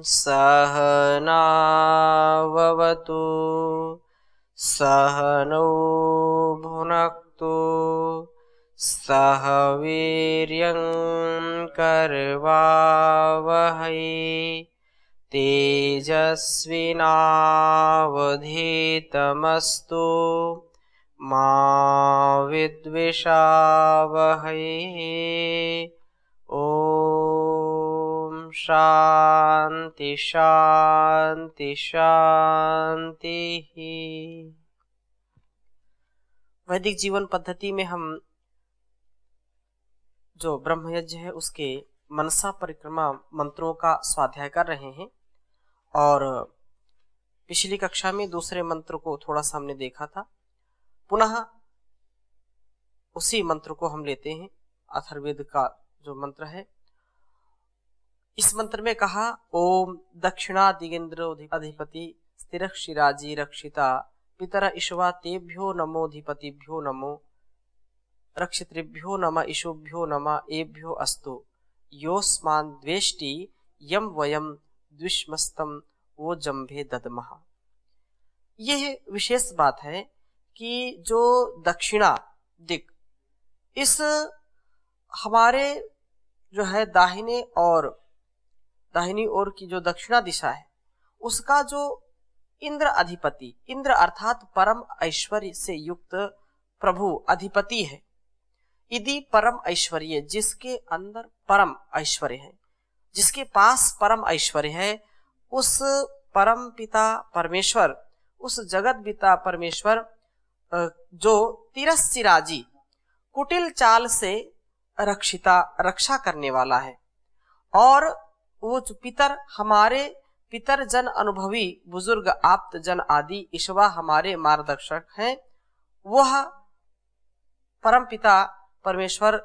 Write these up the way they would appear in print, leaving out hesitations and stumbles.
सहनाववतु सहनौ भुनक्तु सह वीर्यं करवावहै तेजस्विनावधीतमस्तु मा विद्विषावहै। ओम शांति शांति शांति। वैदिक जीवन पद्धति में हम जो ब्रह्म यज्ञ है उसके मनसा परिक्रमा मंत्रों का स्वाध्याय कर रहे हैं और पिछली कक्षा में दूसरे मंत्र को थोड़ा सा हमने देखा था। पुनः उसी मंत्र को हम लेते हैं। अथर्ववेद का जो मंत्र है, इस मंत्र में कहा ओम दक्षिणा दिगेन्द्र अधिपति स्थिर शिराजी रक्षिता पितर ईश्वा तेभ्यो नमोधिपतिभ्यो नमो रक्षितृभ्यो नम ईशुभ्यो नम एभ्यो अस्तु योस्मान द्वेष्टि यम वयम द्विष्मस्तम वो जम्भे ददमः। यह विशेष बात है कि जो दक्षिणा दिक, इस हमारे जो है दाहिनी ओर की जो दक्षिणा दिशा है उसका जो इंद्र अधिपति, इंद्र अर्थात परम ऐश्वर्य से युक्त प्रभु अधिपति है। यदि परम ऐश्वर्य, जिसके अंदर परम ऐश्वर्य है, जिसके पास परम ऐश्वर्य है, उस परम पिता परमेश्वर, उस जगत पिता परमेश्वर जो तिरस्चिराजी कुटिल चाल से रक्षा करने वाला है, और वो जो पितर, हमारे पितर जन अनुभवी बुजुर्ग आप्त जन आदि ईश्वा हमारे मार्गदर्शक हैं, वह परम पिता परमेश्वर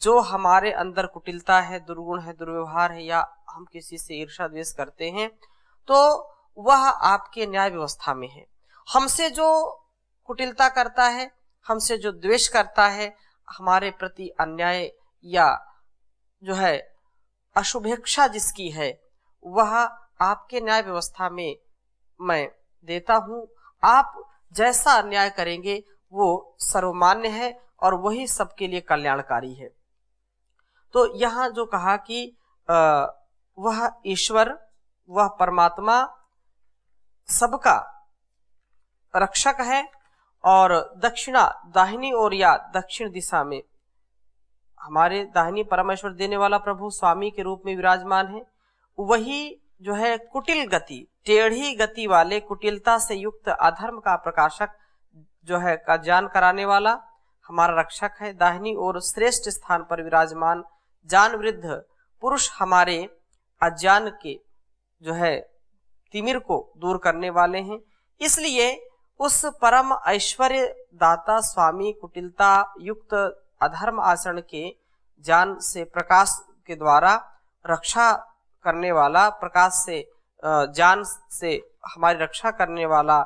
जो हमारे अंदर कुटिलता है, दुर्गुण है, दुर्व्यवहार है, या हम किसी से ईर्ष्या द्वेष करते हैं, तो वह आपके न्याय व्यवस्था में है। हमसे जो कुटिलता करता है, हमसे जो द्वेष करता है, हमारे प्रति अन्याय या जो है अशुभेच्छा जिसकी है, वह आपके न्याय व्यवस्था में मैं देता हूँ। आप जैसा अन्याय करेंगे वो सर्वमान्य है और वही सबके लिए कल्याणकारी है। तो यहाँ जो कहा कि वह ईश्वर, वह परमात्मा सबका रक्षक है, और दक्षिणा दाहिनी ओर या दक्षिण दिशा में हमारे दाहिनी परमेश्वर देने वाला प्रभु स्वामी के रूप में विराजमान है। वही जो है कुटिल गति, टेढ़ी गति वाले, कुटिलता से युक्त अधर्म का प्रकाशक जो है का ज्ञान कराने वाला हमारा रक्षक है। दाहिनी ओर श्रेष्ठ स्थान पर विराजमान ज्ञान वृद्ध पुरुष हमारे अज्ञान के जो है तिमिर को दूर करने वाले हैं। इसलिए उस परम ऐश्वर्य दाता स्वामी कुटिलता युक्त अधर्म आचरण के ज्ञान से, प्रकाश के द्वारा रक्षा करने वाला, प्रकाश से ज्ञान से हमारी रक्षा करने वाला,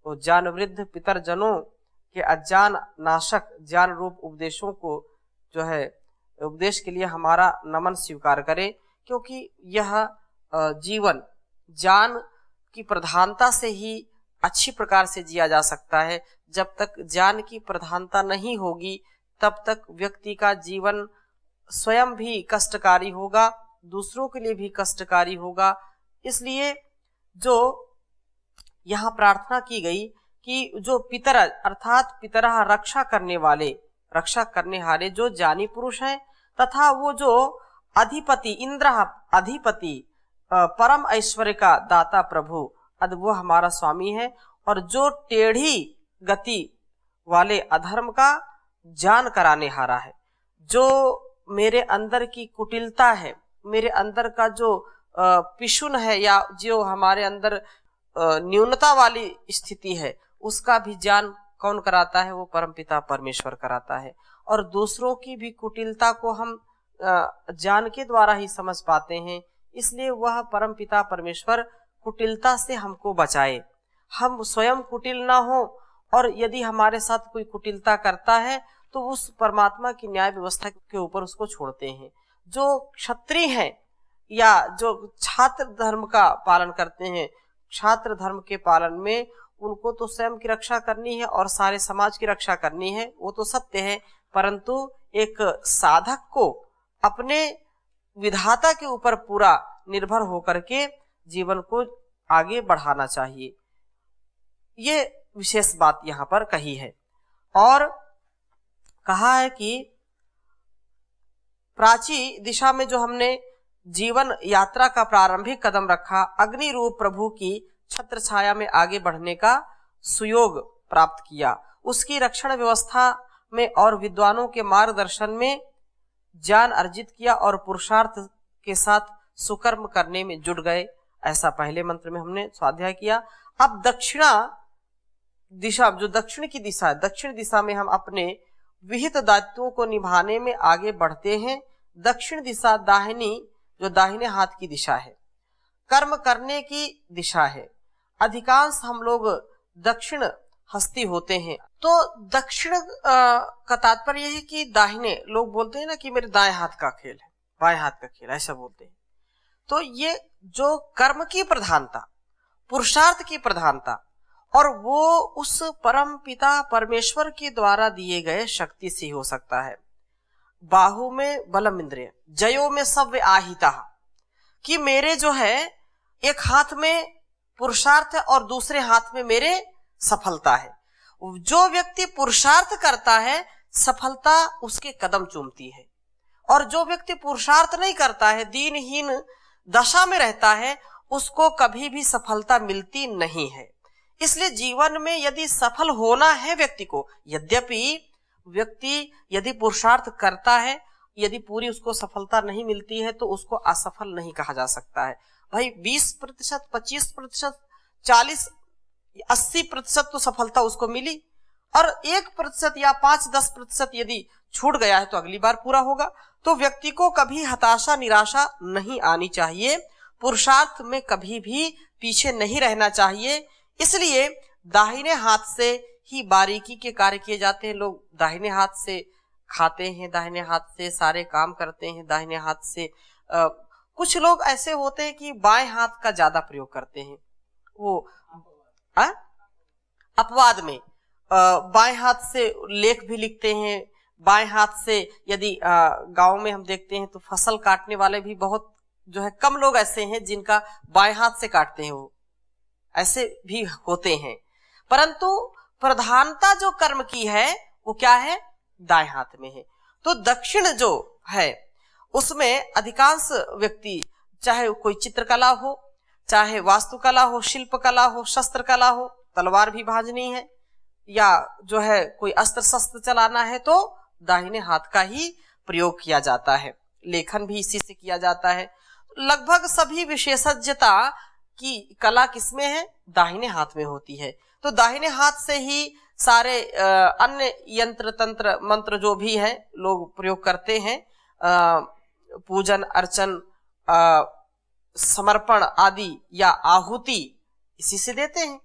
वो ज्ञान वृद्ध पितर जनों के अज्ञान नाशक ज्ञान रूप उपदेशों को जो है उपदेश के लिए हमारा नमन स्वीकार करे, क्योंकि यह जीवन ज्ञान की प्रधानता से ही अच्छी प्रकार से जिया जा सकता है। जब तक ज्ञान की प्रधानता नहीं होगी तब तक व्यक्ति का जीवन स्वयं भी कष्टकारी होगा, दूसरों के लिए भी कष्टकारी होगा। इसलिए जो यहाँ प्रार्थना की गई कि जो पितर अर्थात पितरः रक्षा करने वाले, रक्षा करने हारे जो ज्ञानी पुरुष हैं, तथा वो जो अधिपति इंद्र अधिपति परम ऐश्वर्य का दाता प्रभु वो हमारा स्वामी है, और जो टेढ़ी गति वाले अधर्म का ज्ञान कराने हारा है, जो मेरे अंदर की कुटिलता है, मेरे अंदर का जो पिशुन है, या जो हमारे अंदर न्यूनता वाली स्थिति है, उसका भी ज्ञान कौन कराता है? वो परमपिता परमेश्वर कराता है। और दूसरों की भी कुटिलता को हम ज्ञान के द्वारा ही समझ पाते हैं। इसलिए वह परमपिता परमेश्वर कुटिलता से हमको बचाए, हम स्वयं कुटिल ना हो, और यदि हमारे साथ कोई कुटिलता करता है तो उस परमात्मा की न्याय व्यवस्था के ऊपर उसको छोड़ते हैं। जो क्षत्रिय हैं या जो छात्र धर्म का पालन करते हैं, छात्र धर्म के पालन में उनको तो स्वयं की रक्षा करनी है और सारे समाज की रक्षा करनी है, वो तो सत्य है, परंतु एक साधक को अपने विधाता के ऊपर पूरा निर्भर होकर के जीवन को आगे बढ़ाना चाहिए। ये विशेष बात यहाँ पर कही है। और कहा है कि प्राची दिशा में जो हमने जीवन यात्रा का प्रारंभिक कदम रखा, अग्नि रूप प्रभु की छत्र छाया में आगे बढ़ने का सुयोग प्राप्त किया, उसकी रक्षण व्यवस्था में और विद्वानों के मार्गदर्शन में ज्ञान अर्जित किया और पुरुषार्थ के साथ सुकर्म करने में जुट गए। ऐसा पहले मंत्र में हमने स्वाध्याय किया। अब दक्षिणा दिशा, जो दक्षिण की दिशा है, दक्षिण दिशा में हम अपने विहित दायित्वों को निभाने में आगे बढ़ते हैं। दक्षिण दिशा दाहिनी, जो दाहिने हाथ की दिशा है, कर्म करने की दिशा है। अधिकांश हम लोग दक्षिण हस्ती होते हैं। तो दक्षिण का तात्पर्य यह है कि दाहिने, लोग बोलते हैं ना कि मेरे दाएं हाथ का खेल है, बाएं हाथ का खेल, ऐसा बोलते हैं। तो ये जो कर्म की प्रधानता, पुरुषार्थ की प्रधानता, और वो उस परम पिता परमेश्वर के द्वारा दिए गए शक्ति से हो सकता है। बाहु में बलम इंद्रिय, जयो में सव्य आहिता, कि मेरे जो है एक हाथ में पुरुषार्थ है और दूसरे हाथ में मेरे सफलता है। जो व्यक्ति पुरुषार्थ करता है, सफलता उसके कदम चूमती है, और जो व्यक्ति पुरुषार्थ नहीं करता है, दीनहीन दशा में रहता है, उसको कभी भी सफलता मिलती नहीं है। इसलिए जीवन में यदि सफल होना है व्यक्ति को, यद्यपि व्यक्ति यदि पुरुषार्थ करता है, यदि पूरी उसको सफलता नहीं मिलती है तो उसको असफल नहीं कहा जा सकता है। भाई 20%, 25%, 40, 80% तो सफलता उसको मिली, और 1% या 5-10% यदि छूट गया है तो अगली बार पूरा होगा। तो व्यक्ति को कभी हताशा निराशा नहीं आनी चाहिए, पुरुषार्थ में कभी भी पीछे नहीं रहना चाहिए। इसलिए दाहिने हाथ से ही बारीकी के कार्य किए जाते हैं। लोग दाहिने हाथ से खाते हैं, दाहिने हाथ से सारे काम करते हैं, दाहिने हाथ से कुछ लोग ऐसे होते हैं कि बाएं हाथ का ज्यादा प्रयोग करते हैं। वो अपवाद में बाएं हाथ से लेख भी लिखते हैं, बाएं हाथ से यदि गांव में हम देखते हैं तो फसल काटने वाले भी बहुत जो है, कम लोग ऐसे हैं जिनका बाएं हाथ से काटते हैं, वो ऐसे भी होते हैं। परंतु प्रधानता जो कर्म की है वो क्या है, दाएं हाथ में है। तो दक्षिण जो है उसमें अधिकांश व्यक्ति, चाहे कोई चित्रकला हो, चाहे वास्तुकला हो, शिल्पकला हो, शस्त्र कला हो, तलवार भी भाजनी है, या जो है कोई अस्त्र शस्त्र चलाना है, तो दाहिने हाथ का ही प्रयोग किया जाता है। लेखन भी इसी से किया जाता है। लगभग सभी विशेषज्ञता की कला किसमें है, दाहिने हाथ में होती है। तो दाहिने हाथ से ही सारे अन्य यंत्र तंत्र मंत्र जो भी है लोग प्रयोग करते हैं, पूजन अर्चन समर्पण आदि या आहुति इसी से देते हैं।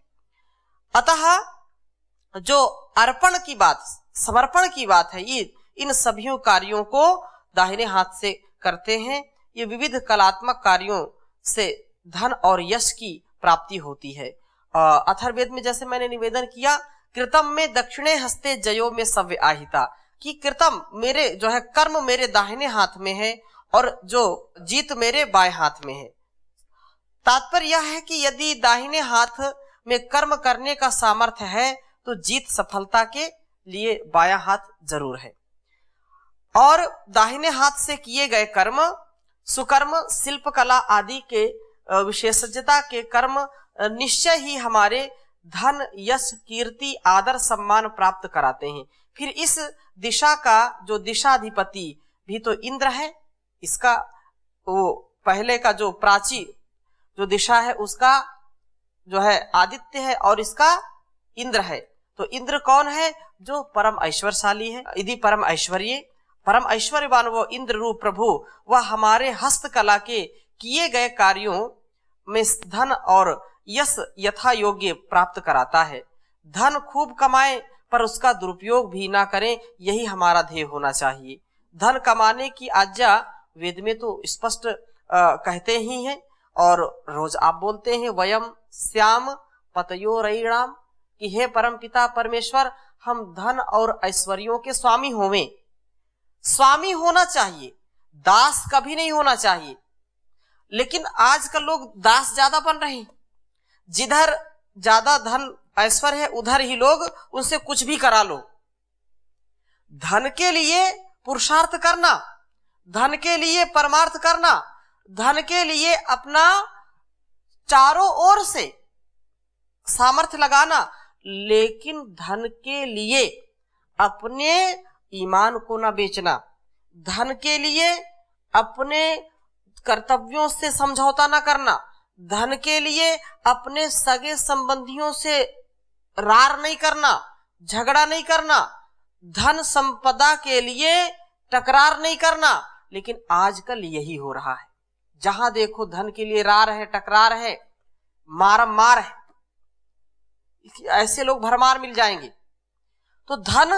अतः जो अर्पण की बात, समर्पण की बात है, ये इन सभी कार्यों को दाहिने हाथ से करते हैं। ये विविध कलात्मक कार्यों से धन और यश की प्राप्ति होती है। अथर्ववेद में जैसे मैंने निवेदन किया, कृतम में दक्षिणे हस्ते जयो में सव्य आहिता, कि कृतम मेरे जो है कर्म मेरे दाहिने हाथ में है और जो जीत मेरे बाएं हाथ में है। तात्पर्य यह है कि यदि दाहिने हाथ में कर्म करने का सामर्थ्य है तो जीत सफलता के लिए बायां हाथ जरूर है। और दाहिने हाथ से किए गए कर्म, सुकर्म, शिल्प कला आदि के विशेषज्ञता के कर्म निश्चय ही हमारे धन यश कीर्ति आदर सम्मान प्राप्त कराते हैं। फिर इस दिशा का जो दिशाधिपति भी तो इंद्र है, इसका वो पहले का जो प्राची जो दिशा है उसका जो है आदित्य है और इसका इंद्र है। तो इंद्र कौन है, जो परम ऐश्वर्यशाली है। यदि परम ऐश्वर्यवान वो इंद्र रूप प्रभु, वह हमारे हस्तकला के किए गए कार्यों में धन और यश यथा योग्य प्राप्त कराता है। धन खूब कमाए पर उसका दुरुपयोग भी ना करें, यही हमारा ध्येय होना चाहिए। धन कमाने की आज्ञा वेद में तो स्पष्ट कहते ही हैं और रोज आप बोलते हैं, वयम श्याम पतयोरयिणाम, कि हे परम पिता परमेश्वर, हम धन और ऐश्वर्यों के स्वामी होवें। स्वामी होना चाहिए, दास कभी नहीं होना चाहिए। लेकिन आजकल लोग दास ज्यादा बन रहे हैं। जिधर ज्यादा धन ऐश्वर्य है उधर ही लोग उनसे कुछ भी करा लो। धन के लिए पुरुषार्थ करना, धन के लिए परमार्थ करना, धन के लिए अपना चारों ओर से सामर्थ्य लगाना, लेकिन धन के लिए अपने ईमान को ना बेचना, धन के लिए अपने कर्तव्यों से समझौता ना करना, धन के लिए अपने सगे संबंधियों से रार नहीं करना, झगड़ा नहीं करना, धन संपदा के लिए टकरार नहीं करना। लेकिन आजकल यही हो रहा है, जहां देखो धन के लिए रार है, टकरार है, मारम मार है। ऐसे लोग भरमार मिल जाएंगे। तो धन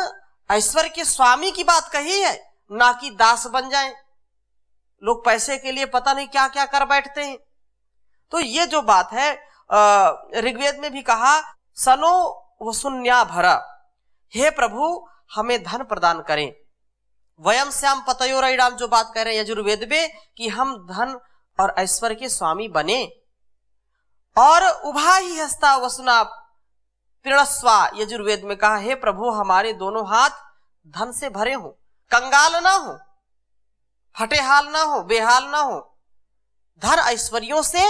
ऐश्वर्य के स्वामी की बात कही है, ना कि दास बन जाएं। लोग पैसे के लिए पता नहीं क्या क्या कर बैठते हैं। तो ये जो बात है, ऋग्वेद में भी कहा, सनो वसुन्या भरा, हे प्रभु हमें धन प्रदान करें। वयम श्याम पतयोरयिणाम जो बात कह रहे हैं यजुर्वेद में, कि हम धन और ऐश्वर्य के स्वामी बने। और उभा ही हस्ता वसुना प्रणस्वा, यजुर्वेद में कहा, हे प्रभु हमारे दोनों हाथ धन से भरे हो, कंगाल ना हो, फटे हाल ना हो, बेहाल ना हो, धन ऐश्वर्यों से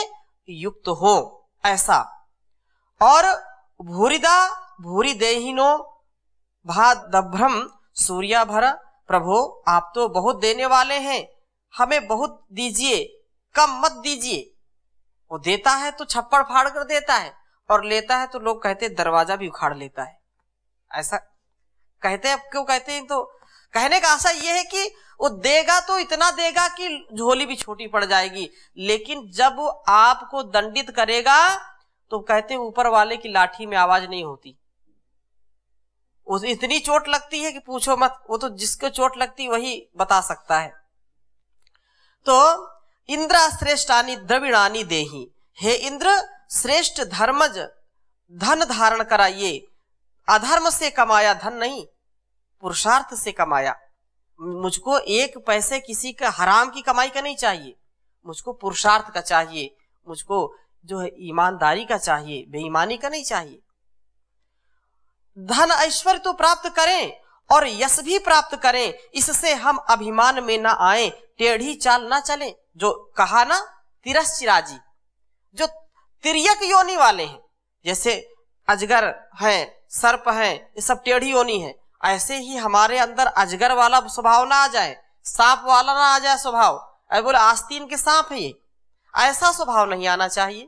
युक्त हो, ऐसा। और भूरिदा भूरि देहिनो भादभ्रम सूर्याभर, प्रभु आप तो बहुत देने वाले हैं, हमें बहुत दीजिए, कम मत दीजिए। वो देता है तो छप्पड़ फाड़ कर देता है, और लेता है तो लोग कहते दरवाजा भी उखाड़ लेता है। ऐसा कहते हैं, क्यों कहते हैं? तो कहने का आशा यह है कि वो देगा तो इतना देगा कि झोली भी छोटी पड़ जाएगी, लेकिन जब वो आपको दंडित करेगा तो कहते हैं ऊपर वाले की लाठी में आवाज नहीं होती, उस इतनी चोट लगती है कि पूछो मत। वो तो जिसको चोट लगती वही बता सकता है। तो इंद्र श्रेष्ठानी द्रविणानी देही, हे इंद्र श्रेष्ठ धर्मज धन धारण कराइए। अधर्म से कमाया धन नहीं, पुरुषार्थ से कमाया। मुझको एक पैसे किसी का हराम की कमाई का नहीं चाहिए, मुझको पुरुषार्थ का चाहिए, मुझको जो है ईमानदारी का चाहिए, बेईमानी का नहीं चाहिए। धन ऐश्वर्य तो प्राप्त करें और यश भी प्राप्त करें, इससे हम अभिमान में ना आए, टेढ़ी चाल ना चलें। जो कहा ना तिरस्चिराजी, जो तिर्यक योनि वाले हैं, जैसे अजगर हैं, सर्प हैं, ये सब टेढ़ी योनि है, ऐसे ही हमारे अंदर अजगर वाला स्वभाव ना आ जाए, सांप वाला ना आ जाए स्वभाव। अरे बोले आस्तीन के सांप है ये, ऐसा स्वभाव नहीं आना चाहिए।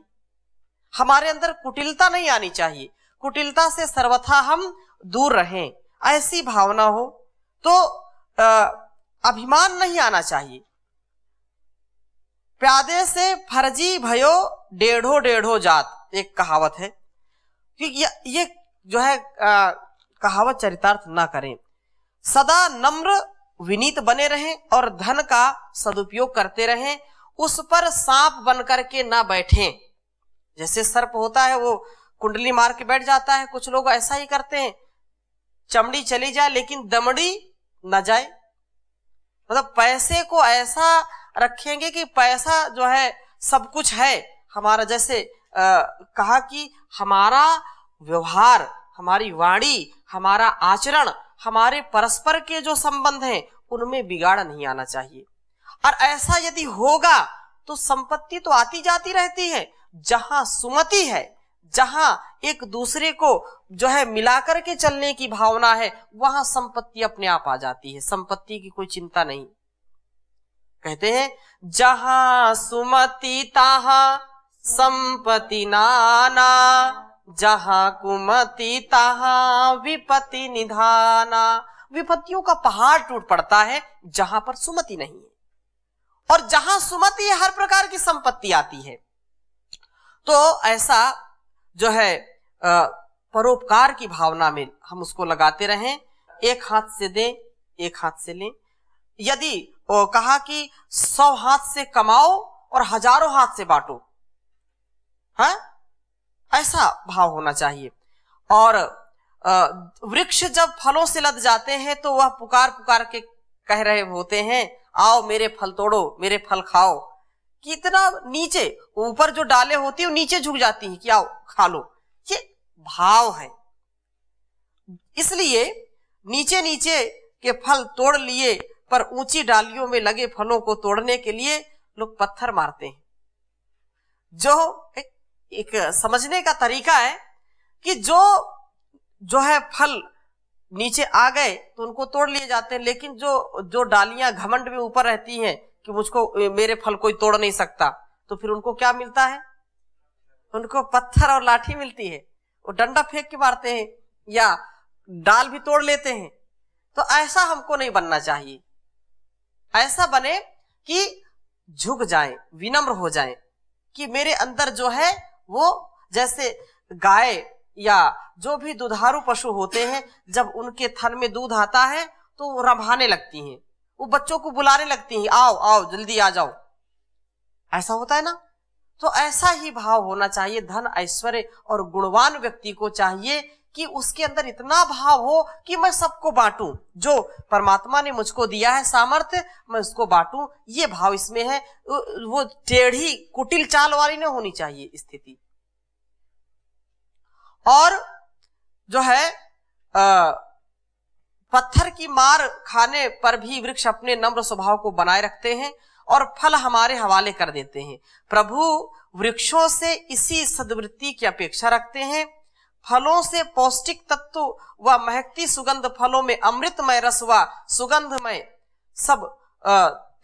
हमारे अंदर कुटिलता नहीं आनी चाहिए, कुटिलता से सर्वथा हम दूर रहें, ऐसी भावना हो। तो अभिमान नहीं आना चाहिए। प्यादे से फर्जी भयो डेढ़ो डेढ़ो जात, एक कहावत है कि ये जो है कहावत चरितार्थ ना करें। सदा नम्र विनीत बने रहें और धन का सदुपयोग करते रहें, उस पर सांप बन करके ना बैठें। जैसे सर्प होता है वो कुंडली मार के बैठ जाता है, कुछ लोग ऐसा ही करते हैं, चमड़ी चली जाए लेकिन दमड़ी न जाए। मतलब पैसे को ऐसा रखेंगे कि पैसा जो है सब कुछ है हमारा। जैसे कहा कि हमारा व्यवहार, हमारी वाणी, हमारा आचरण, हमारे परस्पर के जो संबंध हैं उनमें बिगाड़ नहीं आना चाहिए। और ऐसा यदि होगा तो संपत्ति तो आती जाती रहती है। जहां सुमति है, जहां एक दूसरे को जो है मिलाकर के चलने की भावना है, वहां संपत्ति अपने आप आ जाती है, संपत्ति की कोई चिंता नहीं। कहते हैं जहां सुमति तहां संपत्ति नाना, जहां कुमति तहां विपत्ति निधाना। विपत्तियों का पहाड़ टूट पड़ता है जहां पर सुमति नहीं है, और जहां सुमति है हर प्रकार की संपत्ति आती है। तो ऐसा जो है परोपकार की भावना में हम उसको लगाते रहें, एक हाथ से दें एक हाथ से लें। यदि कहा कि 100 हाथ से कमाओ और हजारों हाथ से बांटो। हाँ, ऐसा भाव होना चाहिए। और वृक्ष जब फलों से लद जाते हैं तो वह पुकार पुकार के कह रहे होते हैं, आओ मेरे फल तोड़ो, मेरे फल खाओ। कितना नीचे, ऊपर जो डाले होती है वो नीचे झुक जाती हैं कि आओ खा लो। ये भाव है। इसलिए नीचे नीचे के फल तोड़ लिए, पर ऊंची डालियों में लगे फलों को तोड़ने के लिए लोग पत्थर मारते हैं। जो एक समझने का तरीका है कि जो है फल नीचे आ गए तो उनको तोड़ लिए जाते हैं, लेकिन जो डालियां घमंड में ऊपर रहती हैं कि मुझको, मेरे फल कोई तोड़ नहीं सकता, तो फिर उनको क्या मिलता है? उनको पत्थर और लाठी मिलती है। वो डंडा फेंक के मारते हैं या डाल भी तोड़ लेते हैं। तो ऐसा हमको नहीं बनना चाहिए। ऐसा बने कि झुक जाएं, विनम्र हो जाएं, कि मेरे अंदर जो है वो, जैसे गाय या जो भी दुधारू पशु होते हैं, जब उनके थन में दूध आता है तो वो रंभाने लगती हैं, वो बच्चों को बुलाने लगती हैं, आओ आओ जल्दी आ जाओ। ऐसा होता है ना। तो ऐसा ही भाव होना चाहिए। धन ऐश्वर्य और गुणवान व्यक्ति को चाहिए कि उसके अंदर इतना भाव हो कि मैं सबको बांटूं, जो परमात्मा ने मुझको दिया है सामर्थ्य, मैं उसको बांटूं। ये भाव इसमें है। वो टेढ़ी कुटिल चाल वाली नहीं होनी चाहिए स्थिति। और जो है पत्थर की मार खाने पर भी वृक्ष अपने नम्र स्वभाव को बनाए रखते हैं और फल हमारे हवाले कर देते हैं। प्रभु वृक्षों से इसी सद्वृत्ति की अपेक्षा रखते हैं। फलों से पौष्टिक तत्व व महकती सुगंध, फलों में अमृतमय रस व सुगंधमय सब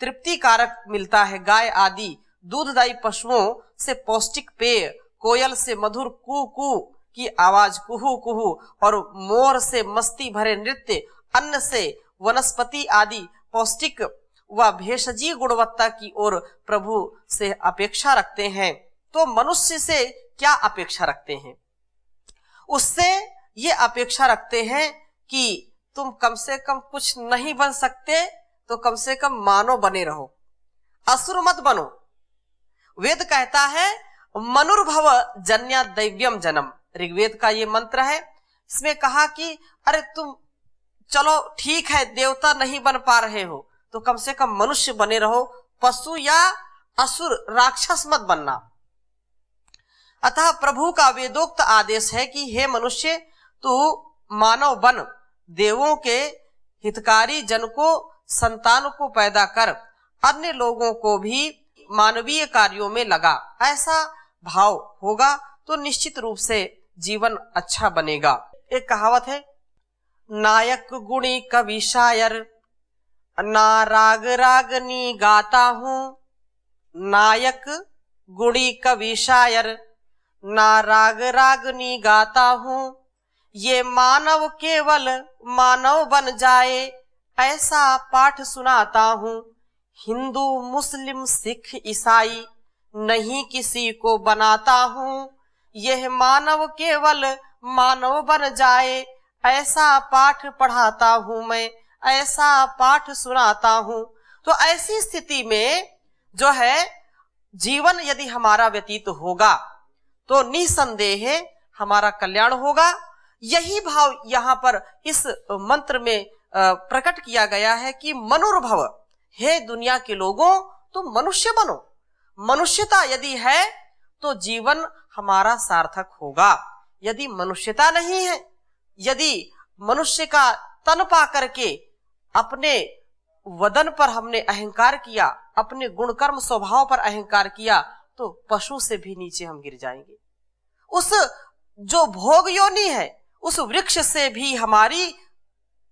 तृप्ति कारक मिलता है। गाय आदि दूधदायी पशुओं से पौष्टिक पेय, कोयल से मधुर कू कू की आवाज, कुहू कुहू, और मोर से मस्ती भरे नृत्य, अन्न से वनस्पति आदि पौष्टिक व भेषजी गुणवत्ता की ओर प्रभु से अपेक्षा रखते हैं। तो मनुष्य से क्या अपेक्षा रखते हैं? उससे ये अपेक्षा रखते हैं कि तुम कम से कम कुछ नहीं बन सकते तो कम से कम मानव बने रहो, असुर मत बनो। वेद कहता है मनुर्भव जन्या दैव्यम जन्म, ऋग्वेद का ये मंत्र है। इसमें कहा कि अरे तुम चलो ठीक है, देवता नहीं बन पा रहे हो तो कम से कम मनुष्य बने रहो, पशु या असुर राक्षस मत बनना। अतः प्रभु का वेदोक्त आदेश है कि हे मनुष्य, तू मानव बन, देवों के हितकारी जन को, संतान को पैदा कर, अन्य लोगों को भी मानवीय कार्यों में लगा। ऐसा भाव होगा तो निश्चित रूप से जीवन अच्छा बनेगा। एक कहावत है, नायक गुणी कवि शायर, ना राग रागनी गाता हूँ। नायक गुणी कवि शायर, ना राग रागनी गाता हूँ। ये मानव केवल मानव बन जाए, ऐसा पाठ सुनाता हूँ। हिंदू मुस्लिम सिख ईसाई नहीं किसी को बनाता हूँ। यह मानव केवल मानव बन जाए, ऐसा पाठ पढ़ाता हूँ मैं, ऐसा पाठ सुनाता हूँ। तो ऐसी स्थिति में जो है जीवन यदि हमारा व्यतीत होगा तो निसंदेह हमारा कल्याण होगा। यही भाव यहाँ पर इस मंत्र में प्रकट किया गया है कि मनुर्भव, हे दुनिया के लोगों तुम मनुष्य बनो। मनुष्यता यदि है तो जीवन हमारा सार्थक होगा। यदि मनुष्यता नहीं है, यदि मनुष्य का तन पा करके अपने वदन पर हमने अहंकार किया, अपने गुणकर्म स्वभाव पर अहंकार किया, तो पशु से भी नीचे हम गिर जाएंगे। उस जो भोग योनि है उस वृक्ष से भी हमारी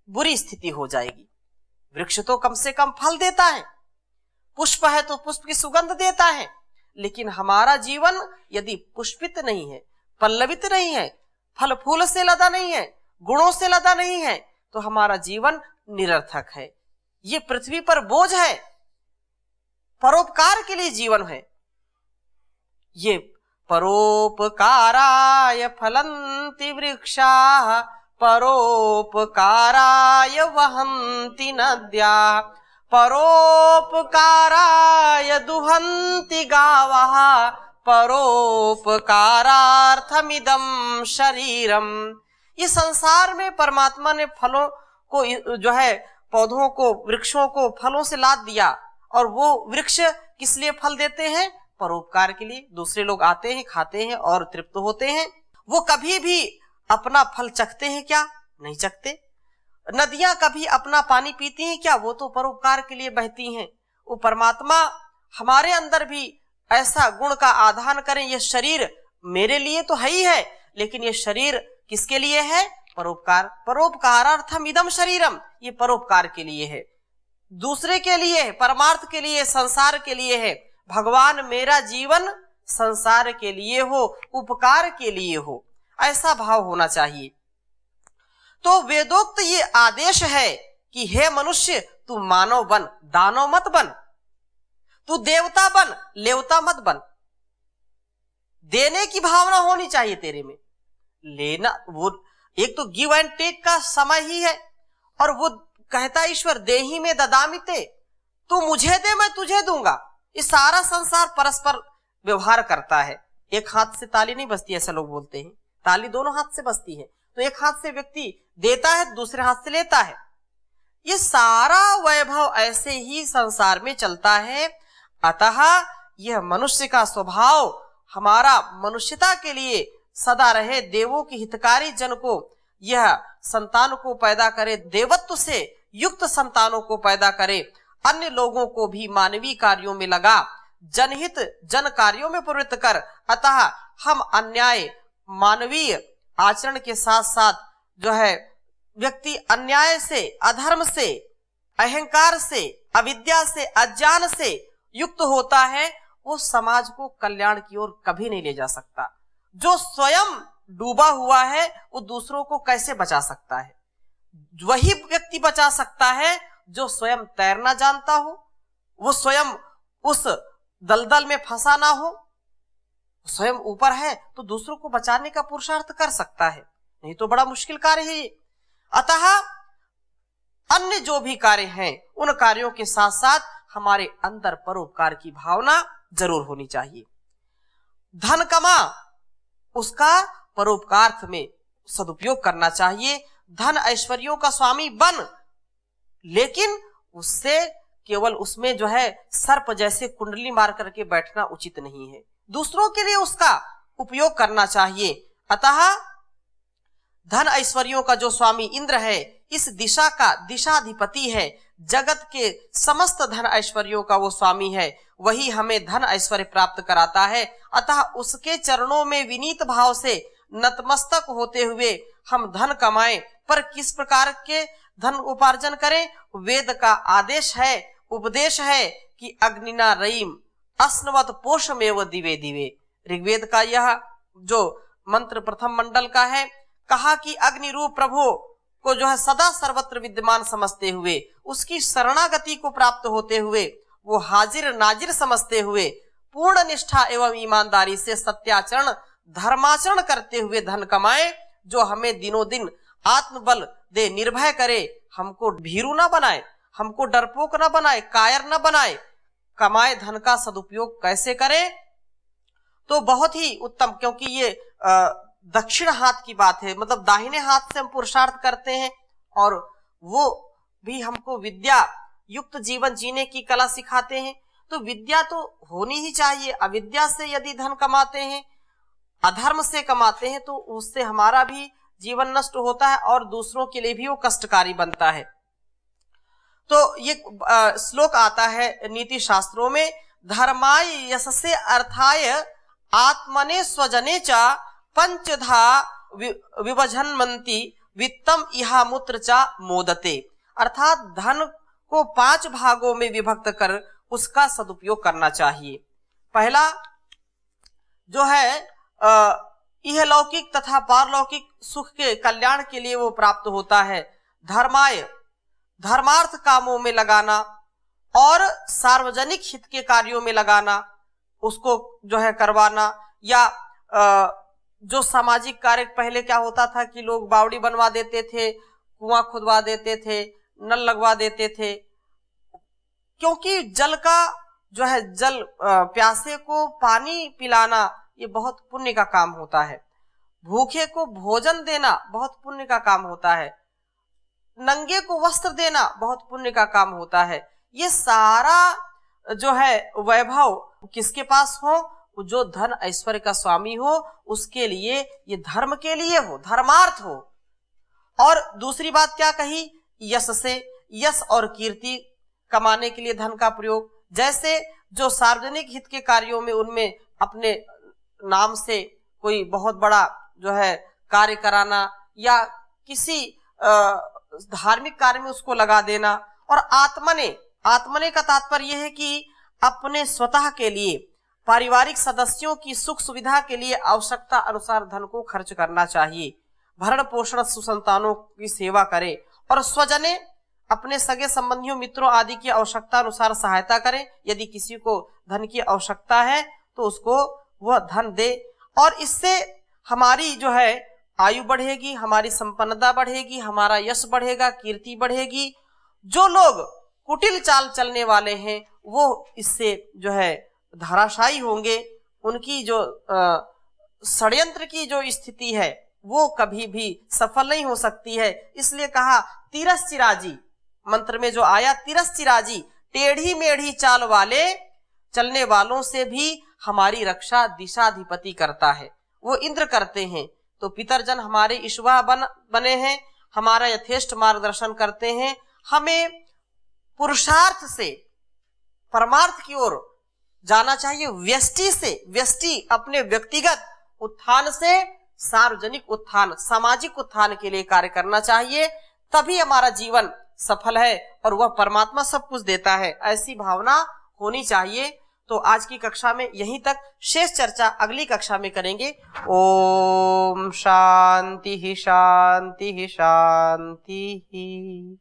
बुरी स्थिति हो जाएगी। वृक्ष तो कम से कम फल देता है, पुष्प है तो पुष्प की सुगंध देता है, लेकिन हमारा जीवन यदि पुष्पित नहीं है, पल्लवित नहीं है, फल फूल से लदा नहीं है, गुणों से लदा नहीं है, तो हमारा जीवन निरर्थक है। ये पृथ्वी पर बोझ है, परोपकार के लिए जीवन है। ये परोपकाराय फलन्ति वृक्षाः, परोपकाराय वहन्ति नद्याः, परोपकाराय दुहन्ति गावः परोपकारार्थमिदं शरीरम। इस संसार में परमात्मा ने फलों को जो है पौधों को वृक्षों को फलों से लाद दिया, और वो वृक्ष किस लिए फल देते हैं? परोपकार के लिए। दूसरे लोग आते हैं, खाते हैं और तृप्त होते हैं। वो कभी भी अपना फल चखते हैं क्या? नहीं चखते। नदियां कभी अपना पानी पीती हैं क्या? वो तो परोपकार के लिए बहती हैं। वो परमात्मा हमारे अंदर भी ऐसा गुण का आधान करें। ये शरीर मेरे लिए तो है ही है, लेकिन ये शरीर किसके लिए है? परोपकार। परोपकारार्थम इदम शरीरम, ये परोपकार के लिए है, दूसरे के लिए है, परमार्थ के लिए, संसार के लिए है। भगवान मेरा जीवन संसार के लिए हो, उपकार के लिए हो, ऐसा भाव होना चाहिए। तो वेदोक्त ये आदेश है कि हे मनुष्य, तू मानव बन, दानव मत बन। तू देवता बन, लेवता मत बन। देने की भावना होनी चाहिए तेरे में। लेना, वो एक तो गिव एंड टेक का समय ही है, और वो कहता ईश्वर देहि में ददामिते, तू मुझे दे मैं तुझे दूंगा। इस सारा संसार परस्पर व्यवहार करता है। एक हाथ से ताली नहीं बजती, ऐसा लोग बोलते हैं। ताली दोनों हाथ से बजती है। तो एक हाथ से व्यक्ति देता है, दूसरे हाथ से लेता है। ये सारा वैभव ऐसे ही संसार में चलता है। अतः यह मनुष्य का स्वभाव हमारा मनुष्यता के लिए सदा रहे, देवों की हितकारी जन को यह संतान को पैदा करे, देवत्व से युक्त संतानों को पैदा करे, अन्य लोगों को भी मानवीय कार्यों में लगा, जनहित जन कार्यों में प्रवृत्त कर। अतः हम अन्याय मानवीय आचरण के साथ साथ जो है व्यक्ति अन्याय से, अधर्म से, अहंकार से, अविद्या से, अज्ञान से युक्त होता है, वो समाज को कल्याण की ओर कभी नहीं ले जा सकता। जो स्वयं डूबा हुआ है वो दूसरों को कैसे बचा सकता है? वही व्यक्ति बचा सकता है जो स्वयं तैरना जानता हो, वो स्वयं उस दलदल में फंसा ना हो, स्वयं ऊपर है तो दूसरों को बचाने का पुरुषार्थ कर सकता है, नहीं तो बड़ा मुश्किल कार्य है ये। अतः अन्य जो भी कार्य हैं उन कार्यों के साथ साथ हमारे अंदर परोपकार की भावना जरूर होनी चाहिए। धन कमा, उसका परोपकार में सदुपयोग करना चाहिए। धन ऐश्वर्यों का स्वामी बन, लेकिन उससे केवल उसमें जो है सर्प जैसे कुंडली मार करके बैठना उचित नहीं है। दूसरों के लिए उसका उपयोग करना चाहिए। अतः धन ऐश्वर्यों का जो स्वामी इंद्र है, इस दिशा का दिशाधिपति है, जगत के समस्त धन ऐश्वर्यों का वो स्वामी है, वही हमें धन ऐश्वर्य प्राप्त कराता है। अतः उसके चरणों में विनीत भाव से नतमस्तक होते हुए हम धन कमाएं। पर किस प्रकार के धन उपार्जन करें? वेद का आदेश है, उपदेश है कि अग्निना रईम अस्नवत पोषमेव दिवे दिवे। ऋग्वेद का यह जो मंत्र प्रथम मंडल का है, कहा कि अग्नि रूप प्रभु को जो है सदा सर्वत्र विद्यमान समझते हुए, उसकी शरणागति को प्राप्त होते हुए, वो हाजिर नाजिर समझते हुए, पूर्ण निष्ठा एवं ईमानदारी से सत्याचरण धर्माचरण करते हुए धन कमाए, जो हमें दिनों दिन आत्मबल दे, निर्भय करे, हमको भीरू ना बनाए, हमको डरपोक ना बनाए, कायर ना बनाए। कमाए धन का सदुपयोग कैसे करें? तो बहुत ही उत्तम, क्योंकि ये दक्षिण हाथ की बात है, मतलब दाहिने हाथ से हम पुरुषार्थ करते हैं, और वो भी हमको विद्या युक्त जीवन जीने की कला सिखाते हैं। तो विद्या तो होनी ही चाहिए। अविद्या से यदि धन कमाते हैं, अधर्म से कमाते हैं, तो उससे हमारा भी जीवन नष्ट होता है और दूसरों के लिए भी वो कष्टकारी बनता है। तो ये श्लोक आता है नीति शास्त्रों में, धर्माय यशसे अर्थाय आत्मने स्वजने च पंचधा विभजन्मन्ति वित्तम इहा मूत्र च मोदते। अर्थात धन को 5 भागों में विभक्त कर उसका सदुपयोग करना चाहिए। पहला जो है यह लौकिक तथा पारलौकिक सुख के कल्याण के लिए वो प्राप्त होता है। धर्माय, धर्मार्थ कामों में लगाना और सार्वजनिक हित के कार्यों में लगाना, उसको जो है करवाना। या जो सामाजिक कार्य पहले क्या होता था कि लोग बावड़ी बनवा देते थे, कुआं खुदवा देते थे, नल लगवा देते थे, क्योंकि जल का जो है जल प्यासे को पानी पिलाना ये बहुत पुण्य का काम होता है। भूखे को भोजन देना बहुत पुण्य का काम होता है। नंगे को वस्त्र देना बहुत पुण्य का काम होता है। ये सारा जो है वैभव किसके पास हो? जो धन ऐश्वर्य का स्वामी हो, उसके लिए ये धर्म के लिए हो, धर्मार्थ हो। और दूसरी बात क्या कही? यश से, यश और कीर्ति कमाने के लिए धन का प्रयोग। जैसे जो सार्वजनिक हित के कार्यों में उनमें अपने नाम से कोई बहुत बड़ा जो है कार्य कराना या किसी धार्मिक कार्य में उसको लगा देना। और आत्मने का तात्पर्य यह है कि अपने स्वतः के लिए, पारिवारिक सदस्यों की सुख सुविधा के लिए आवश्यकता अनुसार धन को खर्च करना चाहिए। भरण पोषण सुसंतानों की सेवा करे और स्वजने अपने सगे संबंधियों मित्रों आदि की आवश्यकता अनुसार सहायता करें। यदि किसी को धन की आवश्यकता है तो उसको वह धन दे, और इससे हमारी जो है आयु बढ़ेगी, हमारी संपन्नता बढ़ेगी, हमारा यश बढ़ेगा, कीर्ति बढ़ेगी। जो लोग कुटिल चाल चलने वाले हैं वो इससे जो है धराशायी होंगे। उनकी जो षड्यंत्र की जो स्थिति है वो कभी भी सफल नहीं हो सकती है। इसलिए कहा तिरस्चिराजी, मंत्र में जो आया तिरस्चिराजी, टेढ़ी मेढ़ी चाल वाले चलने वालों से भी हमारी रक्षा दिशाधिपति करता है, वो इंद्र करते हैं। तो पितरजन हमारे ईश्वर बने हैं, हमारा यथेष्ट मार्गदर्शन करते हैं। हमें पुरुषार्थ से परमार्थ की ओर जाना चाहिए। व्यष्टि से, व्यष्टि अपने व्यक्तिगत उत्थान से सार्वजनिक उत्थान, सामाजिक उत्थान के लिए कार्य करना चाहिए। तभी हमारा जीवन सफल है और वह परमात्मा सब कुछ देता है, ऐसी भावना होनी चाहिए। तो आज की कक्षा में यहीं तक, शेष चर्चा अगली कक्षा में करेंगे। ओम शांति शांति शांति।